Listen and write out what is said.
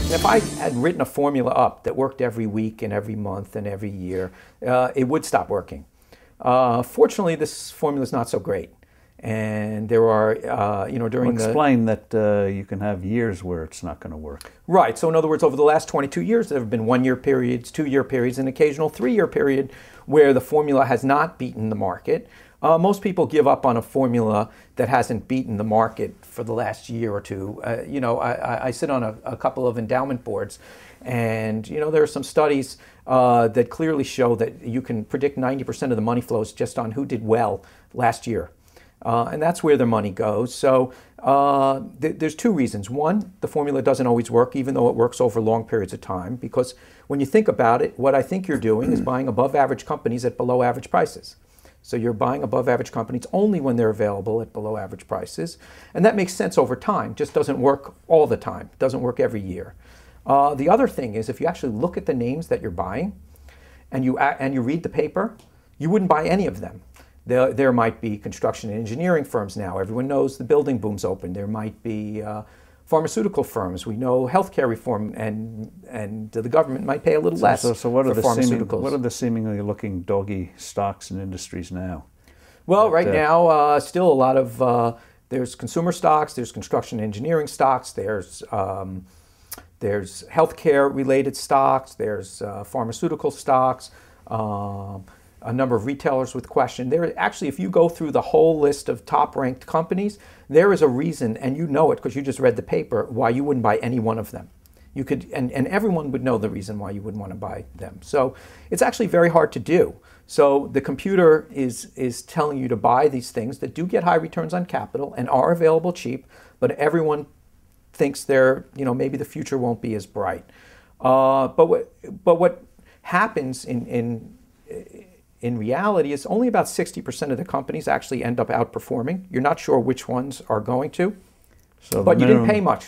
If I had written a formula up that worked every week and every month and every year, it would stop working. Fortunately, this formula is not so great. And there are, during explain that you can have years where it's not going to work. Right. So in other words, over the last 22 years, there have been 1-year periods, 2-year periods, and occasional 3-year period where the formula has not beaten the market. Most people give up on a formula that hasn't beaten the market for the last year or two. I sit on a couple of endowment boards, and there are some studies that clearly show that you can predict 90% of the money flows just on who did well last year. And that's where their money goes. So there's two reasons. One, the formula doesn't always work, even though it works over long periods of time, because when you think about it, what I think you're doing is buying above average companies at below average prices. So you're buying above average companies only when they're available at below average prices. And that makes sense over time, just doesn't work all the time, doesn't work every year. The other thing is, if you actually look at the names that you're buying and you read the paper, you wouldn't buy any of them. There might be construction and engineering firms now. Everyone knows the building boom's open. There might be pharmaceutical firms. We know healthcare reform, and the government might pay a little less so what for are the pharmaceuticals. What are the seemingly looking doggy stocks and industries now? Well, right now, still a lot of, there's consumer stocks, there's construction and engineering stocks, there's healthcare related stocks, there's pharmaceutical stocks, a number of retailers with question. There actually, if you go through the whole list of top-ranked companies, there is a reason, and you know it because you just read the paper, why you wouldn't buy any one of them. You could, and everyone would know the reason why you wouldn't want to buy them. So it's actually very hard to do. So the computer is telling you to buy these things that do get high returns on capital and are available cheap, but everyone thinks they're, maybe the future won't be as bright. But what happens in reality is only about 60% of the companies actually end up outperforming. You're not sure which ones are going to, but you didn't pay much.